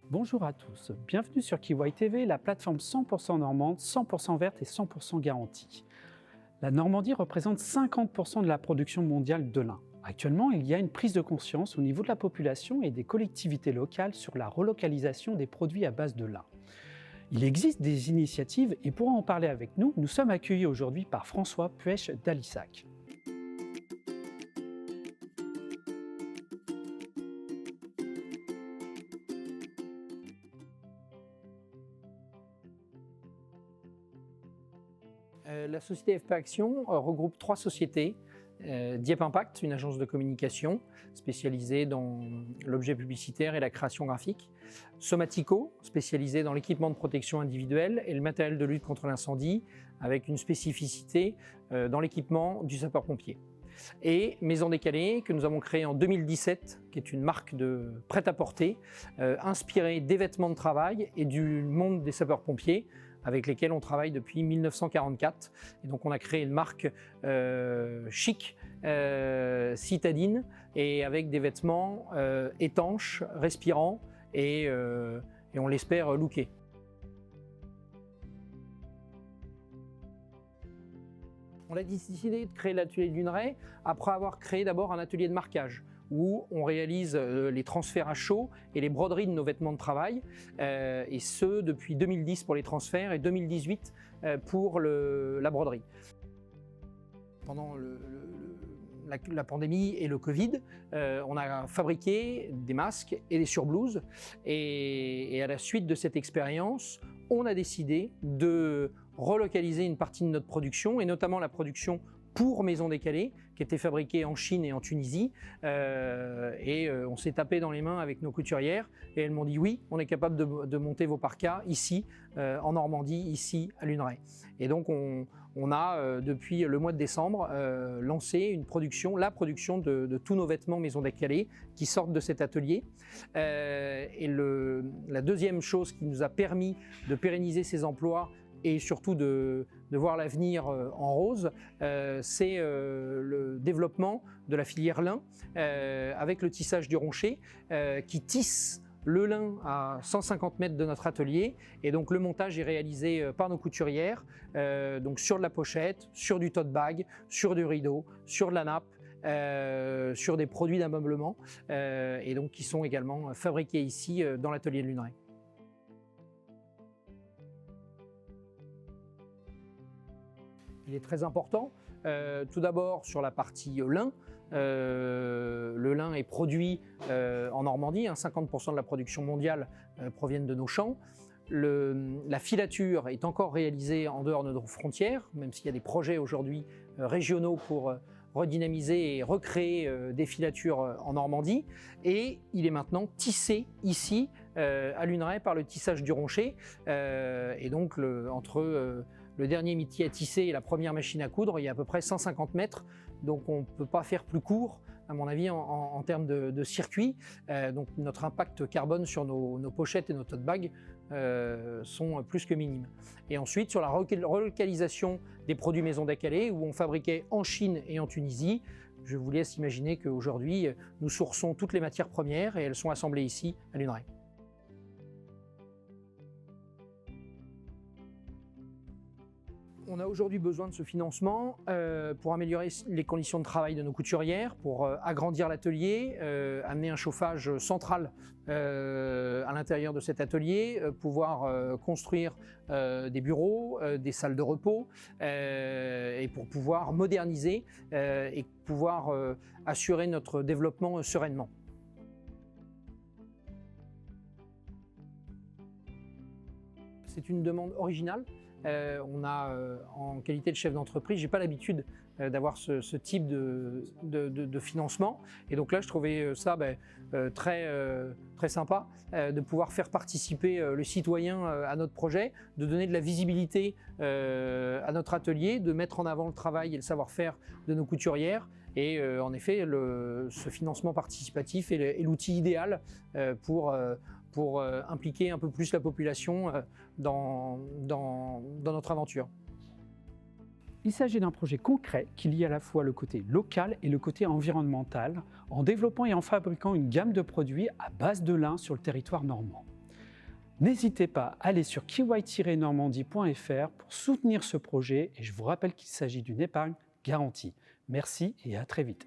Bonjour à tous, bienvenue sur Kiwai TV, la plateforme 100% normande, 100% verte et 100% garantie. La Normandie représente 50% de la production mondiale de lin. Actuellement, il y a une prise de conscience au niveau de la population et des collectivités locales sur la relocalisation des produits à base de lin. Il existe des initiatives et pour en parler avec nous, nous sommes accueillis aujourd'hui par François Puech d'Alissac. La société FP Action regroupe 3 sociétés. Dieppe Impact, une agence de communication spécialisée dans l'objet publicitaire et la création graphique. Somatico, spécialisée dans l'équipement de protection individuelle et le matériel de lutte contre l'incendie, avec une spécificité dans l'équipement du sapeur-pompier. Et Maison Décalée, que nous avons créée en 2017, qui est une marque de prêt-à-porter, inspirée des vêtements de travail et du monde des sapeurs-pompiers, avec lesquels on travaille depuis 1944. Et donc on a créé une marque chic, citadine, et avec des vêtements étanches, respirants, et on l'espère lookés. On a décidé de créer l'atelier de Luneray après avoir créé d'abord un atelier de marquage où on réalise les transferts à chaud et les broderies de nos vêtements de travail, et ce depuis 2010 pour les transferts et 2018 pour la broderie. Pendant la pandémie et le Covid, on a fabriqué des masques et des surblouses, et à la suite de cette expérience, on a décidé de relocaliser une partie de notre production, et notamment la production pour Maison Décalée, qui était fabriquée en Chine et en Tunisie. On s'est tapé dans les mains avec nos couturières, et elles m'ont dit oui, on est capable de monter vos parkas ici, en Normandie, ici à Luneray. Et donc on a, depuis le mois de décembre, lancé la production de tous nos vêtements Maison Décalée qui sortent de cet atelier. La deuxième chose qui nous a permis de pérenniser ces emplois et surtout de voir l'avenir en rose, c'est le développement de la filière lin avec le tissage du Ronchet qui tisse le lin à 150 mètres de notre atelier, et donc le montage est réalisé par nos couturières, donc sur de la pochette, sur du tote bag, sur du rideau, sur de la nappe, sur des produits d'ameublement, et donc qui sont également fabriqués ici dans l'atelier de Luneray. Il est très important, tout d'abord sur la partie lin. Le lin est produit en Normandie, 50% de la production mondiale proviennent de nos champs. La filature est encore réalisée en dehors de nos frontières, même s'il y a des projets aujourd'hui régionaux pour redynamiser et recréer des filatures en Normandie. Et il est maintenant tissé ici à Luneray par le tissage du Ronchet. Et donc entre le dernier métier à tisser et la première machine à coudre, il y a à peu près 150 mètres, donc on ne peut pas faire plus court, à mon avis, en termes de circuit. Donc notre impact carbone sur nos pochettes et nos tote bags sont plus que minimes. Et ensuite, sur la relocalisation des produits Maison Décalée, où on fabriquait en Chine et en Tunisie, je vous laisse imaginer qu'aujourd'hui, nous sourçons toutes les matières premières et elles sont assemblées ici à Luneray. On a aujourd'hui besoin de ce financement pour améliorer les conditions de travail de nos couturières, pour agrandir l'atelier, amener un chauffage central à l'intérieur de cet atelier, pouvoir construire des bureaux, des salles de repos, et pour pouvoir moderniser et pouvoir assurer notre développement sereinement. C'est une demande originale. En qualité de chef d'entreprise, j'ai pas l'habitude d'avoir ce type de financement, et donc là je trouvais ça très sympa de pouvoir faire participer le citoyen à notre projet, de donner de la visibilité à notre atelier, de mettre en avant le travail et le savoir-faire de nos couturières. Et en effet, ce financement participatif est l'outil idéal pour impliquer un peu plus la population dans notre aventure. Il s'agit d'un projet concret qui lie à la fois le côté local et le côté environnemental, en développant et en fabriquant une gamme de produits à base de lin sur le territoire normand. N'hésitez pas à aller sur kiwai-normandie.fr pour soutenir ce projet et je vous rappelle qu'il s'agit d'une épargne garantie. Merci et à très vite.